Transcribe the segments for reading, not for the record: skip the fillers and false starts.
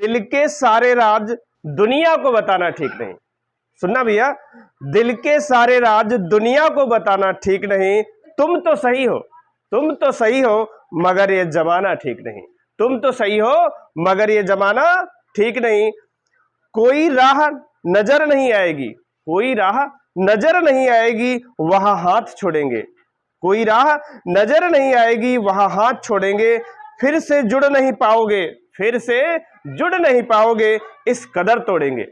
दिल के सारे राज दुनिया को बताना ठीक नहीं। सुनना भैया, दिल के सारे राज दुनिया को बताना ठीक नहीं। तुम तो सही हो, तुम तो सही हो, मगर ये जमाना ठीक नहीं। तुम तो सही हो मगर ये जमाना ठीक नहीं। कोई राह नजर नहीं आएगी, कोई राह नजर नहीं आएगी, वहां हाथ छोड़ेंगे। कोई राह नजर नहीं आएगी, वहां हाथ छोड़ेंगे। फिर से जुड़ नहीं पाओगे, फिर से जुड़ नहीं पाओगे, इस कदर तोड़ेंगे।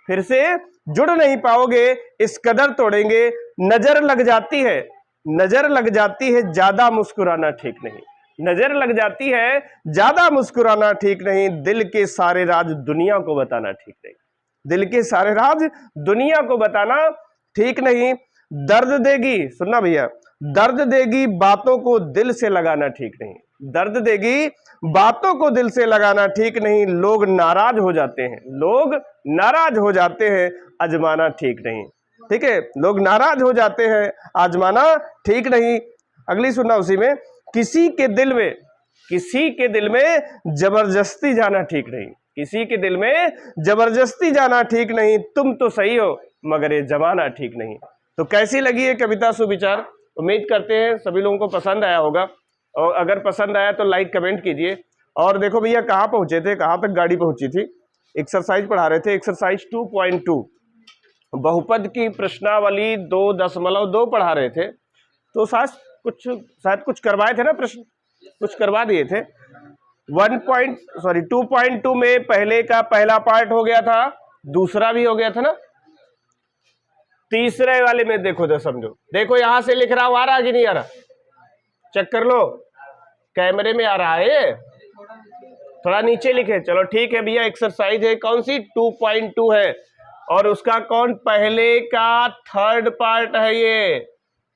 फिर से जुड़ नहीं पाओगे, इस कदर तोड़ेंगे। नजर लग जाती है, नजर लग जाती है, ज्यादा मुस्कुराना ठीक नहीं। नजर लग जाती है, ज्यादा मुस्कुराना ठीक नहीं। दिल के सारे राज दुनिया को बताना ठीक नहीं। दिल के सारे राज दुनिया को बताना ठीक नहीं। दर्द देगी, सुनना भैया, दर्द देगी बातों को दिल से लगाना ठीक नहीं। दर्द देगी बातों को दिल से लगाना ठीक नहीं। लोग नाराज हो जाते हैं, लोग नाराज हो जाते हैं, आजमाना ठीक नहीं। ठीक है, लोग नाराज हो जाते हैं, आजमाना ठीक नहीं। अगली सुनना उसी में, किसी के दिल में, किसी के दिल में जबरदस्ती जाना ठीक नहीं। किसी के दिल में जबरदस्ती जाना ठीक नहीं। तुम तो सही हो मगर ये जमाना ठीक नहीं। तो कैसी लगी ये कविता सुविचार? उम्मीद करते हैं सभी लोगों को पसंद आया होगा, और अगर पसंद आया तो लाइक कमेंट कीजिए। और देखो भैया कहाँ पहुंचे थे, कहाँ तक गाड़ी पहुंची थी। एक्सरसाइज पढ़ा रहे थे, एक्सरसाइज 2.2 बहुपद की प्रश्नावली 2.2 पढ़ा रहे थे। तो शायद कुछ करवाए थे ना, प्रश्न कुछ करवा दिए थे। 2.2 में पहले का पहला पार्ट हो गया था, दूसरा भी हो गया था ना। तीसरे वाले में देखो तो समझो, देखो यहां से लिख रहा हूं, आ रहा कि नहीं आ रहा? चेक कर लो, कैमरे में आ रहा है, थोड़ा नीचे लिखे। चलो ठीक है भैया, एक्सरसाइज है कौन सी? 2.2 है, और उसका कौन? पहले का थर्ड पार्ट है ये,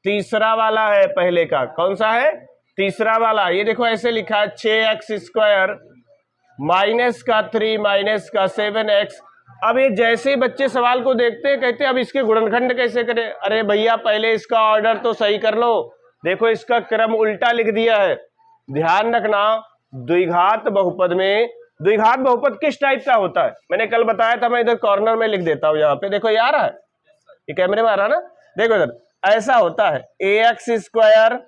तीसरा वाला है। पहले का कौन सा है? तीसरा वाला। ये देखो ऐसे लिखा है 6x² माइनस का 3 माइनस का 7x। अब ये जैसे बच्चे सवाल को देखते हैं कहते हैं अब इसके गुणनखंड कैसे करें? अरे भैया पहले इसका ऑर्डर तो सही कर लो। देखो इसका क्रम उल्टा लिख दिया है। ध्यान रखना, द्विघात बहुपद में, द्विघात बहुपद किस टाइप का होता है मैंने कल बताया था। मैं इधर कॉर्नर में लिख देता हूं, यहाँ पे देखो ये आ रहा है, ये कैमरे में आ रहा है ना। देखो इधर ऐसा होता है, ax²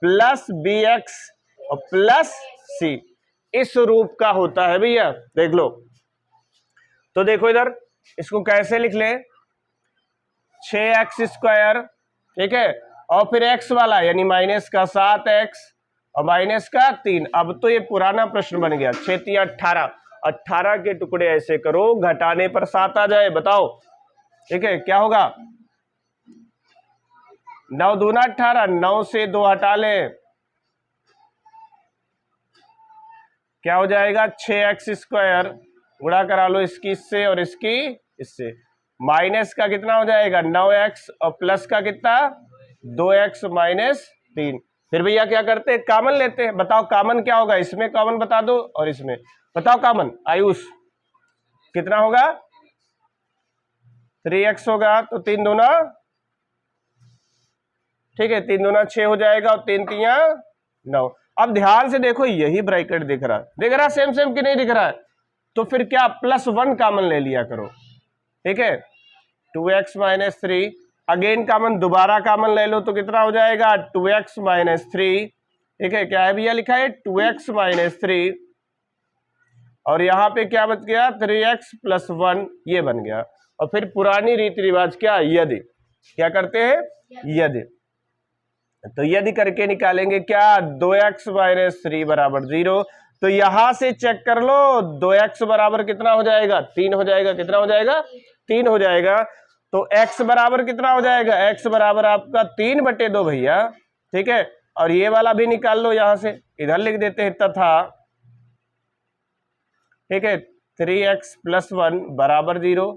प्लस bx और प्लस c, इस रूप का होता है भैया, देख लो। तो देखो इधर इसको कैसे लिख ले, 6x², ठीक है, और फिर x वाला यानी माइनस का 7x और माइनस का 3। अब तो ये पुराना प्रश्न बन गया, 6 3 18, 18 के टुकड़े ऐसे करो घटाने पर 7 आ जाए, बताओ ठीक है क्या होगा? 9 दूना 18, 9 से 2 हटा ले, क्या हो जाएगा? 6x² गुणा करा लो इसकी इससे और इसकी इससे, माइनस का कितना हो जाएगा? 9x और प्लस का कितना? 2x minus 3। फिर भैया क्या करते हैं? कॉमन लेते हैं। बताओ कॉमन क्या होगा? इसमें कॉमन बता दो और इसमें बताओ कॉमन। आयुष कितना होगा? 3x होगा, तो 3 दूना, ठीक है, 3 दूना 6 हो जाएगा और 3 3 9। अब ध्यान से देखो, यही ब्रैकेट दिख रहा है, दिख रहा सेम सेम कि नहीं दिख रहा है? तो फिर क्या +1 कॉमन ले लिया करो, ठीक है। 2x माइनस 3 अगेन कॉमन, दोबारा कॉमन ले लो तो कितना हो जाएगा? 2x माइनस 3, ठीक है। क्या है भैया लिखा है? 2x माइनस 3, और यहाँ पे क्या बच गया? 3x प्लस 1, ये बन गया। और फिर पुरानी रीति रिवाज क्या? यदि, क्या करते हैं? यदि। तो यदि करके निकालेंगे क्या? 2x माइनस 3 बराबर 0। तो यहां से चेक कर लो, 2x बराबर कितना हो जाएगा? 3 हो जाएगा। कितना हो जाएगा? 3 हो जाएगा। तो x बराबर कितना हो जाएगा? x बराबर आपका 3/2 भैया, ठीक है। और ये वाला भी निकाल लो, यहां से इधर लिख देते हैं तथा, ठीक है, 3x प्लस 1 बराबर 0।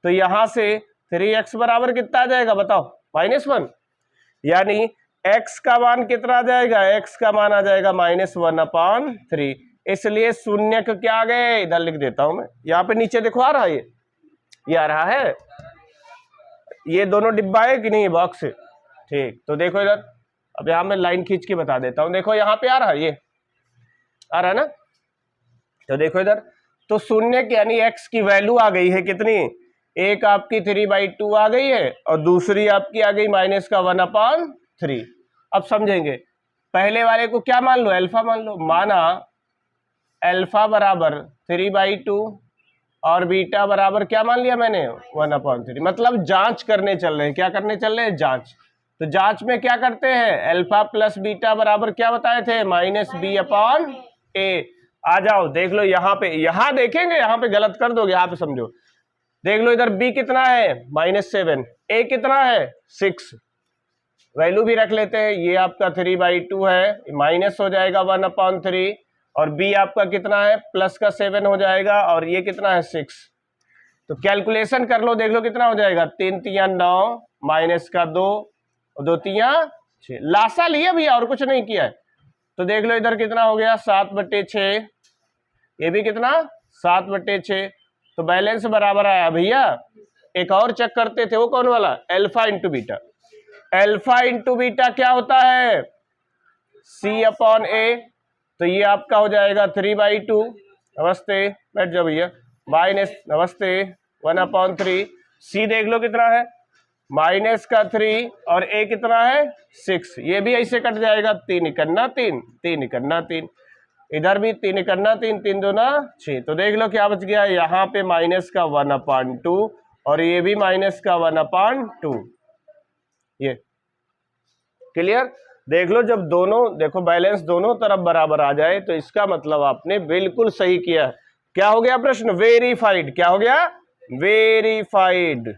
तो यहां से 3x बराबर कितना आ जाएगा बताओ? -1, यानी x का मान कितना आ जाएगा? x का मान आ जाएगा -1/3। इसलिए शून्यक क्या आ गए? इधर लिख देता हूं मैं, यहाँ पे नीचे देखो आ रहा है, ये आ रहा है, ये दोनों डिब्बा है कि नहीं? बॉक्स, ठीक। तो देखो इधर, अब यहाँ मैं लाइन खींच के बता देता हूं। देखो यहाँ पे आ रहा है, ये आ रहा है ना। तो देखो इधर तो शून्य यानी x की वैल्यू आ गई है कितनी, एक आपकी 3/2 आ गई है और दूसरी आपकी आ गई -1/3। अब समझेंगे, पहले वाले को क्या मान लो, अल्फा मान लो। माना अल्फा बराबर 3/2 और बीटा बराबर क्या मान लिया मैंने, 1/3। मतलब जांच करने चल रहे हैं, क्या करने चल रहे हैं, जांच। तो जांच में क्या करते हैं, अल्फा प्लस बीटा बराबर क्या बताए थे, -b/a। आ जाओ देख लो यहाँ पे, यहाँ देखेंगे, यहाँ पे गलत कर दोगे, यहाँ पे समझो। देख लो इधर b कितना है, -7, a कितना है 6, वैल्यू भी रख लेते हैं। ये आपका 3/2 है, माइनस हो जाएगा 1/3, और b आपका कितना है, प्लस का 7 हो जाएगा, और ये कितना है 6। तो कैलकुलेशन कर लो, देख लो कितना हो जाएगा, 3 तिया 9, माइनस का 2, 2 तिया 6। लासा लिया भैया और कुछ नहीं किया है। तो देख लो इधर कितना हो गया, 7/6, ये भी कितना 7/6। तो बैलेंस बराबर आया भैया। एक और चेक करते थे, वो कौन वाला, alpha into beta. Alpha into beta क्या होता है, c/a। तो ये आपका हो जाएगा 3/2, नमस्ते, बैठ जाओ भैया, माइनस नमस्ते 1/3। c देख लो कितना है, -3, और a कितना है 6। ये भी ऐसे कट जाएगा, 3 इकन्ना 3, 3 इकन्ना 3, इधर भी 3 इकन्ना 3, 3 दूना 6। तो देख लो क्या बच गया, यहाँ पे -1/2 और ये भी -1/2। ये क्लियर। देख लो जब दोनों, देखो बैलेंस दोनों तरफ बराबर आ जाए तो इसका मतलब आपने बिल्कुल सही किया। क्या हो गया प्रश्न, वेरीफाइड। क्या हो गया, वेरीफाइड,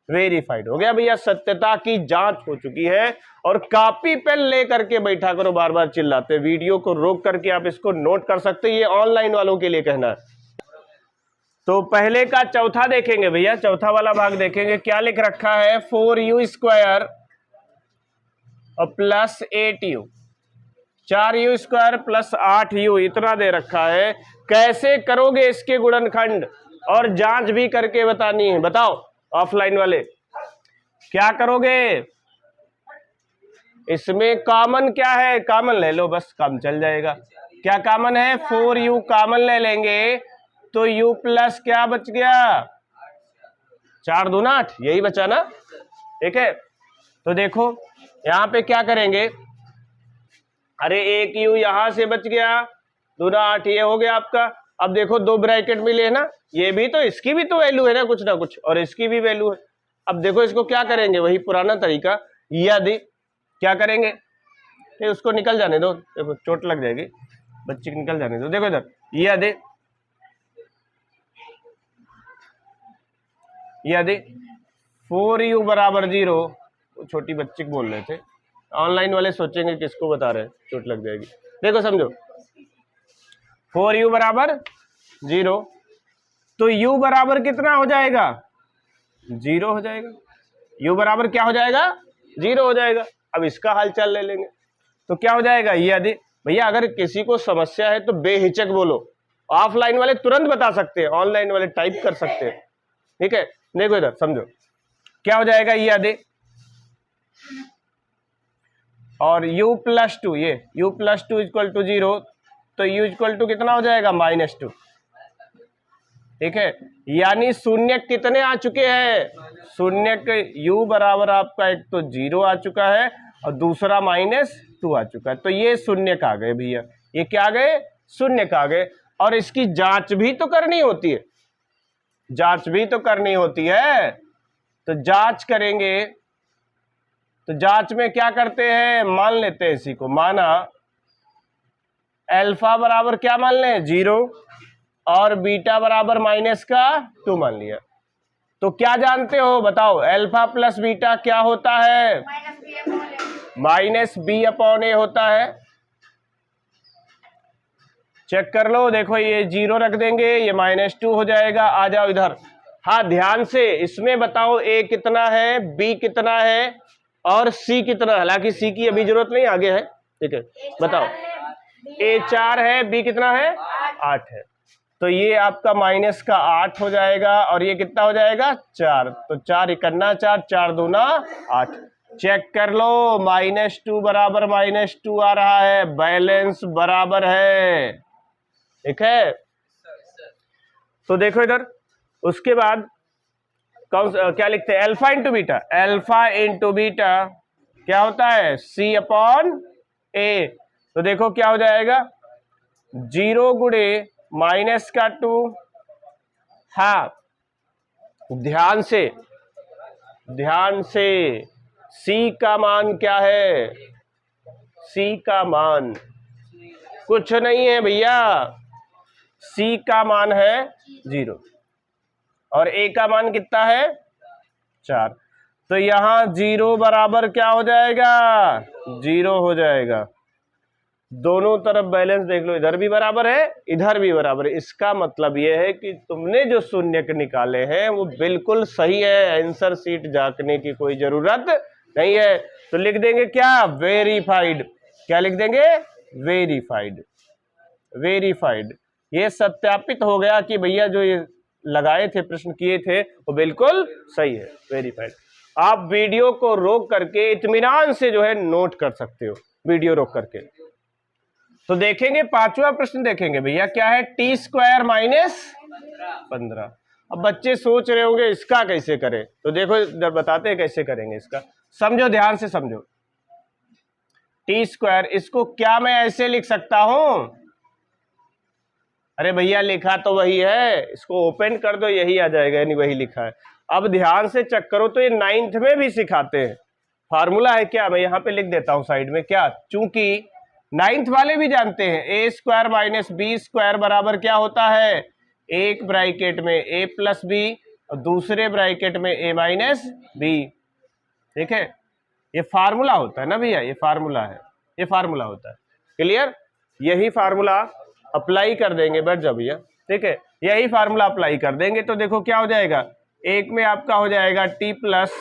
वेरीफाइड हो गया भैया, सत्यता की जांच हो चुकी है। और कॉपी पेन लेकर के बैठा करो, बार बार चिल्लाते, वीडियो को रोक करके आप इसको नोट कर सकते हैं, ये ऑनलाइन वालों के लिए कहना है। तो पहले का चौथा देखेंगे भैया, चौथा वाला भाग देखेंगे, क्या लिख रखा है, 4u² और plus 8u, 4u² plus 8u, इतना दे रखा है। कैसे करोगे इसके गुणनखंड, और जांच भी करके बतानी है। बताओ ऑफलाइन वाले क्या करोगे, इसमें कॉमन क्या है, कॉमन ले लो बस, काम चल जाएगा। क्या कॉमन है, 4u कॉमन ले लेंगे तो u प्लस क्या बच गया, 4 दूना 8, यही बचा ना, ठीक है। तो देखो यहां पे क्या करेंगे, अरे एक u यहां से बच गया, दूना 8, ये हो गया आपका। अब देखो 2 ब्रैकेट मिले है ना, ये भी तो, इसकी भी तो वैल्यू है ना कुछ ना कुछ, और इसकी भी वैल्यू है। अब देखो इसको क्या करेंगे, वही पुराना तरीका, यदि क्या करेंगे, ये उसको निकल जाने दो, देखो चोट लग जाएगी, बच्चे को निकल जाने दो। देखो इधर, यदि 4u बराबर 0, छोटी बच्ची को बोल रहे थे, ऑनलाइन वाले सोचेंगे किसको बता रहे हैं, चोट लग जाएगी। देखो समझो, 4u बराबर 0, तो u बराबर कितना हो जाएगा, 0 हो जाएगा। u बराबर क्या हो जाएगा, 0 हो जाएगा। अब इसका हालचाल ले लेंगे, तो क्या हो जाएगा, यदि भैया अगर किसी को समस्या है तो बेहिचक बोलो, ऑफलाइन वाले तुरंत बता सकते हैं, ऑनलाइन वाले टाइप कर सकते हैं, ठीक है। देखो इधर समझो क्या हो जाएगा, यदि और u प्लस 2, ये u प्लस 2 इक्वल टू 0, तो u इक्वल टू कितना हो जाएगा, -2, ठीक है। यानी शून्य कितने आ चुके हैं, शून्य के u बराबर आपका एक तो 0 आ चुका है और दूसरा -2 आ चुका है। तो ये शून्य का आ गए भैया, ये क्या आ गए, शून्य का आ गए। और इसकी जांच भी तो करनी होती है, जांच भी तो करनी होती है। तो जांच करेंगे, तो जांच में क्या करते हैं, मान लेते हैं इसी को, माना अल्फा बराबर क्या मान लें, 0, और बीटा बराबर -2 मान लिया। तो क्या जानते हो बताओ, अल्फा प्लस बीटा क्या होता है, -b/a होता है। चेक कर लो, देखो ये 0 रख देंगे, ये -2 हो जाएगा। आ जाओ इधर, हाँ ध्यान से, इसमें बताओ a कितना है, b कितना है और c कितना है। हालांकि c की अभी जरूरत नहीं, आगे है, ठीक है। बताओ, a 4 है, b कितना है, 8 है। तो ये आपका -8 हो जाएगा, और ये कितना हो जाएगा, 4। तो 4 इकन्ना 4, 4 दूना 8। चेक कर लो, -2 बराबर -2 आ रहा है, बैलेंस बराबर है, ठीक है। तो देखो इधर, उसके बाद क्या लिखते हैं, alpha into beta, alpha into beta क्या होता है, सी अपॉन ए। तो देखो क्या हो जाएगा, 0 गुणे माइनस का 2, हाफ, ध्यान से सी का मान क्या है, सी का मान कुछ नहीं है भैया, सी का मान है 0 और ए का मान कितना है 4। तो यहां 0 बराबर क्या हो जाएगा, 0 हो जाएगा। दोनों तरफ बैलेंस देख लो, इधर भी बराबर है इधर भी बराबर है। इसका मतलब यह है कि तुमने जो शून्यक निकाले हैं वो बिल्कुल सही है, आंसर शीट झांकने की कोई जरूरत नहीं है। तो लिख देंगे क्या, वेरीफाइड। क्या लिख देंगे, वेरीफाइड। वेरीफाइड, ये सत्यापित हो गया कि भैया जो ये लगाए थे, प्रश्न किए थे, वो बिल्कुल सही है, वेरीफाइड। आप वीडियो को रोक करके इत्मीनान से जो है नोट कर सकते हो, वीडियो रोक करके। तो देखेंगे पांचवा प्रश्न, देखेंगे भैया क्या है, टी स्क्वायर माइनस 15। अब बच्चे सोच रहे होंगे इसका कैसे करें, तो देखो जब बताते हैं कैसे करेंगे इसका, समझो ध्यान से समझो। टी स्क्वायर, इसको क्या मैं ऐसे लिख सकता हूं, अरे भैया लिखा तो वही है, इसको ओपन कर दो यही आ जाएगा, यानी वही लिखा है। अब ध्यान से चेक करो, तो ये 9th में भी सिखाते हैं। फार्मूला है क्या, मैं यहाँ पे लिख देता हूं साइड में, क्या, चूंकि 9th वाले भी जानते हैं ए स्क्वायर माइनस बी स्क्वायर बराबर क्या होता है, एक ब्रैकेट में ए प्लस बी और दूसरे ब्रैकेट में ए माइनस बी। ठीक है, ये फार्मूला होता है ना भैया, ये फार्मूला है, ये फार्मूला होता है। क्लियर, यही फार्मूला अप्लाई कर देंगे, बैठ जाओ भैया। ठीक है, यही फार्मूला अप्लाई कर देंगे तो देखो क्या हो जाएगा, एक में आपका हो जाएगा टी प्लस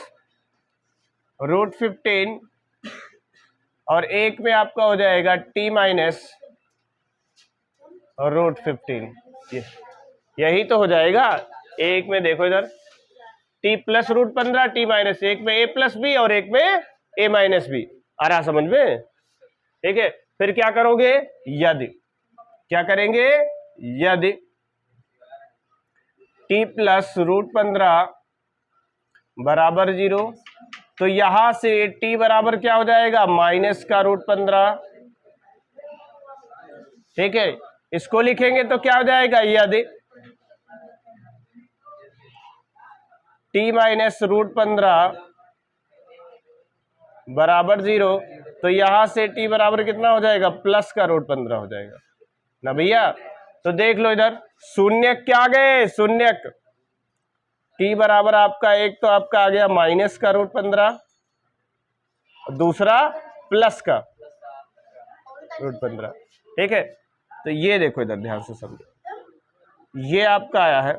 √15 और एक में आपका हो जाएगा टी माइनस √15। यही तो हो जाएगा। एक में देखो इधर टी प्लस √15, टी माइनस, एक में ए प्लस बी और एक में ए माइनस बी। आ रहा समझ में? ठीक है, फिर क्या करोगे, यदि, क्या करेंगे, यदि टी प्लस √15 बराबर 0, तो यहां से टी बराबर क्या हो जाएगा, माइनस का √15। ठीक है, इसको लिखेंगे तो क्या हो जाएगा, यदि टी माइनस √15 बराबर 0, तो यहां से टी बराबर कितना हो जाएगा, प्लस का √15 हो जाएगा ना भैया। तो देख लो इधर शून्यक क्या आ गए, शून्यक टी बराबर आपका एक तो आपका आ गया माइनस का √15, दूसरा प्लस का √15। ठीक है, तो ये देखो इधर ध्यान से समझो, ये आपका आया है।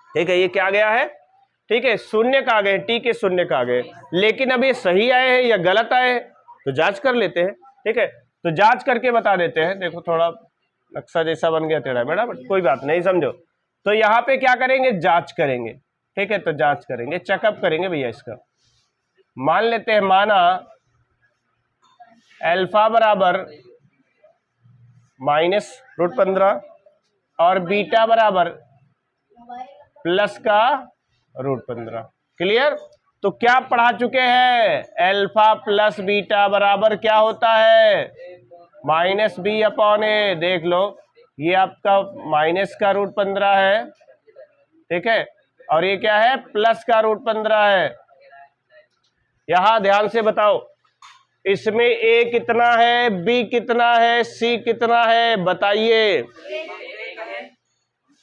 ठीक है, ये क्या गया है, ठीक है, शून्य का आ गए, टी के शून्य का आ गए, लेकिन अब ये सही आए हैं या गलत आए हैं तो जांच कर लेते हैं। ठीक है, तो जांच करके बता देते हैं। देखो थोड़ा नक्शा जैसा बन गया टेढ़ा मेढ़ा, बट कोई बात नहीं, समझो। तो यहाँ पे क्या करेंगे, जांच करेंगे। ठीक है, तो जांच करेंगे, चेकअप करेंगे भैया इसका। मान लेते हैं, माना अल्फा बराबर माइनस √15 और बीटा बराबर प्लस का √15। क्लियर, तो क्या पढ़ा चुके हैं, अल्फा प्लस बीटा बराबर क्या होता है, माइनस बी अपॉन ए। देख लो ये आपका माइनस का √15 है, ठीक है, और ये क्या है, प्लस का √15 है। यहां ध्यान से बताओ, इसमें ए कितना है, बी कितना है, सी कितना है, बताइए।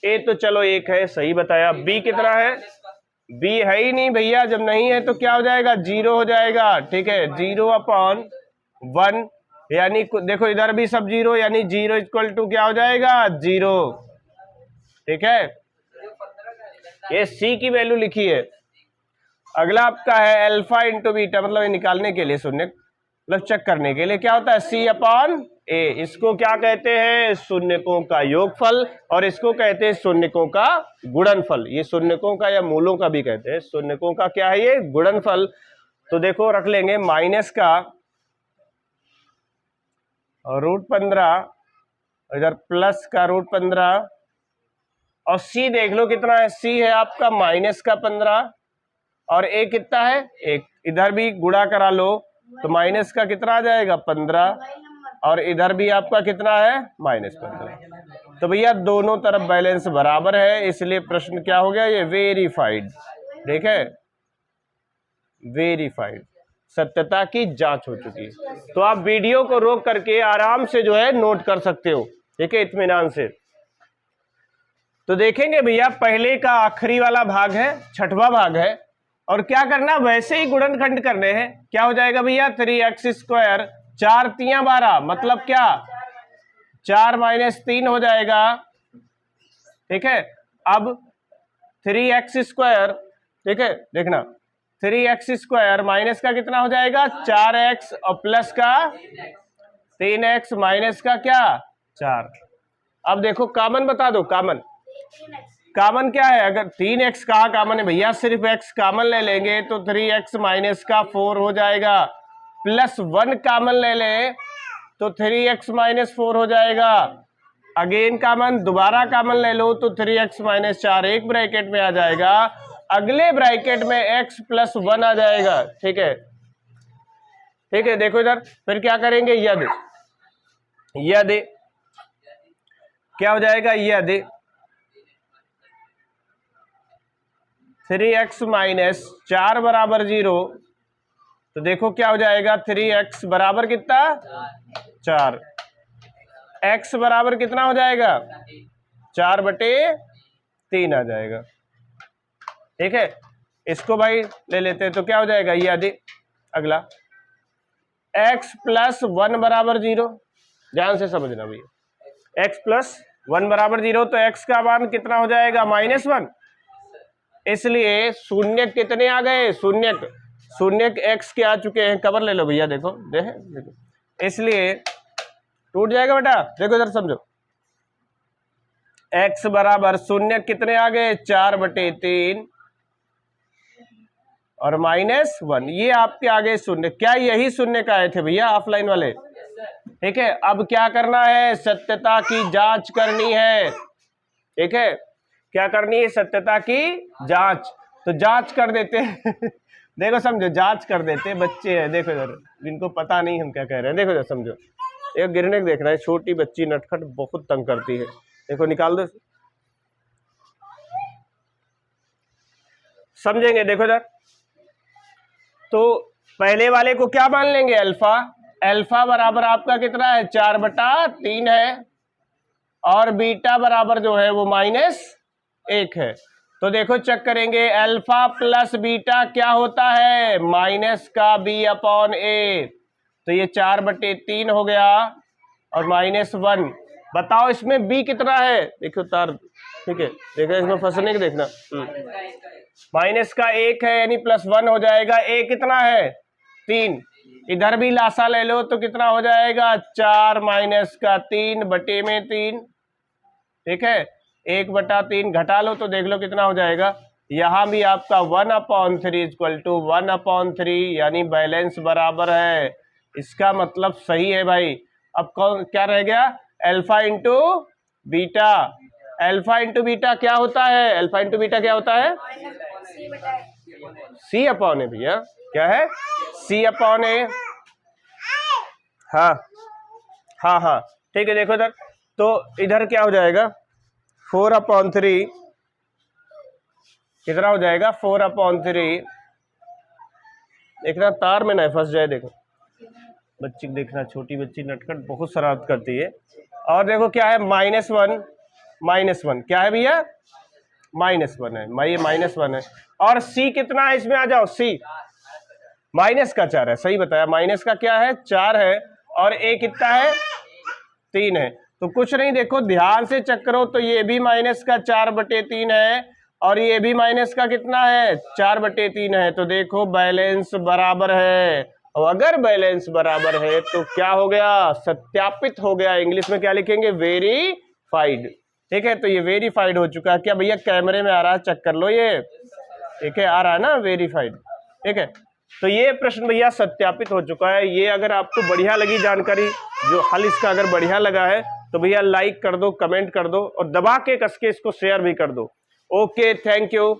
ए तो चलो एक है, सही बताया। बी कितना है, बी है ही नहीं भैया, जब नहीं है तो क्या हो जाएगा, 0 हो जाएगा। ठीक है, 0/1, यानी देखो इधर भी सब 0, यानी 0 = क्या हो जाएगा, 0। ठीक है, ये सी की वैल्यू लिखी है। अगला आपका है अल्फा इंटू बीटा, मतलब ये निकालने के लिए शून्य, मतलब चेक करने के लिए क्या होता है, C/A। इसको क्या कहते हैं, शून्यकों का योगफल, और इसको कहते हैं शून्यकों का गुणनफल। ये शून्यकों का या मूलों का भी कहते हैं, शून्यकों का क्या है, ये गुणनफल। तो देखो रख लेंगे माइनस का √15 इधर प्लस का रूट 15 और सी देख लो कितना है, सी है आपका माइनस का 15 और ए कितना है 1। इधर भी गुणा करा लो तो माइनस का कितना आ जाएगा 15 और इधर भी आपका कितना है -15। तो भैया दोनों तरफ बैलेंस बराबर है, इसलिए प्रश्न क्या हो गया ये वेरीफाइड। देखे वेरीफाइड, सत्यता की जांच हो चुकी है। तो आप वीडियो को रोक करके आराम से जो है नोट कर सकते हो, ठीक है, इत्मीनान से। तो देखेंगे भैया पहले का आखिरी वाला भाग है, छठवां भाग है, और क्या करना वैसे ही गुणनखंड करने हैं। क्या हो जाएगा भैया 3x², 4 3 12 मतलब क्या 4 - 3 हो जाएगा, ठीक है। अब 3x², ठीक है, देखना 3x² माइनस का कितना हो जाएगा 4x और प्लस का 3x माइनस का क्या 4। अब देखो कॉमन बता दो, कॉमन क्या है, अगर 3x कहाँ कॉमन है भैया, सिर्फ x कॉमन ले लेंगे तो 3x माइनस का 4 हो जाएगा, प्लस 1 कॉमन ले लें तो 3x - 4 हो जाएगा, अगेन कॉमन दोबारा कॉमन ले लो तो 3x - 4 एक ब्रैकेट में आ जाएगा, अगले ब्रैकेट में x + 1 आ जाएगा, ठीक है, ठीक है। देखो इधर फिर क्या करेंगे, यदि क्या हो जाएगा, यदि 3x - 4 बराबर 0, तो देखो क्या हो जाएगा 3x बराबर कितना 4, x बराबर कितना हो जाएगा 4/3 आ जाएगा, ठीक है। इसको भाई ले लेते हैं तो क्या हो जाएगा, यदि अगला x + 1 बराबर 0, ध्यान से समझना भैया, x + 1 बराबर 0 तो x का मान कितना हो जाएगा -1, इसलिए शून्य कितने आ गए, शून्य x के आ चुके हैं, कवर ले लो भैया, देखो देखो, इसलिए टूट जाएगा बेटा, देखो इधर समझो, x बराबर शून्य कितने आ गए 4/3 और -1, ये आपके आगे शून्य, क्या यही शून्य का आए थे भैया ऑफलाइन वाले, ठीक है। अब क्या करना है, सत्यता की जांच करनी है, ठीक है, क्या करनी है, सत्यता की जांच। तो जांच कर देते हैं देखो समझो, जांच कर देते हैं, बच्चे हैं देखो इधर, जिनको पता नहीं हम क्या कह रहे हैं, देखो इधर समझो, एक गिरने को देख रहा है, छोटी बच्ची नटखट बहुत तंग करती है, देखो निकाल दो, समझेंगे, देखो इधर। तो पहले वाले को क्या मान लेंगे, अल्फा बराबर आपका कितना है 4/3 है, और बीटा बराबर जो है वो -1 है। तो देखो चेक करेंगे, अल्फा प्लस बीटा क्या होता है -b/a, तो ये 4/3 हो गया और -1। बताओ इसमें b कितना है, देखो तार, ठीक है, देखो इसमें फंसने के देखना, माइनस का 1 है यानी +1 हो जाएगा, a कितना है 3, इधर भी लासा ले लो तो कितना हो जाएगा 4 - 3/3, ठीक है, 1/3 घटा लो तो देख लो कितना हो जाएगा, यहां भी आपका 1/3 = 1/3, यानी बैलेंस बराबर है, इसका मतलब सही है भाई। अब कौन क्या रह गया, alpha into beta, alpha into beta क्या होता है, अल्फा इंटू बीटा क्या होता है C/A भैया, क्या है C/A, हाँ हाँ हाँ, ठीक है। देखो इधर, तो इधर क्या हो जाएगा 4/3, कितना हो जाएगा 4/3, देखना तार में ना फंस जाए, देखो बच्ची देखना, छोटी बच्ची नटखट बहुत शरारत करती है। और देखो क्या है -1 क्या है भैया -1 है, ये -1 है, और C कितना है इसमें आ जाओ, C -4 है, सही बताया, माइनस का क्या है 4 है, और A कितना है 3 है। तो कुछ नहीं, देखो ध्यान से चेक करो, तो ये भी -4/3 है और ये भी माइनस का कितना है 4/3 है, तो देखो बैलेंस बराबर है, और अगर बैलेंस बराबर है तो क्या हो गया, सत्यापित हो गया, इंग्लिश में क्या लिखेंगे वेरीफाइड, ठीक है। तो ये वेरीफाइड हो चुका है, क्या भैया कैमरे में आ रहा है, चेक कर लो ये, ठीक है, आ रहा है ना वेरीफाइड, ठीक है। तो ये प्रश्न भैया सत्यापित हो चुका है। ये अगर आपको बढ़िया लगी जानकारी, जो हल इसका अगर बढ़िया लगा है तो भैया लाइक कर दो, कमेंट कर दो और दबा के कस के इसको शेयर भी कर दो। Okay, thank you.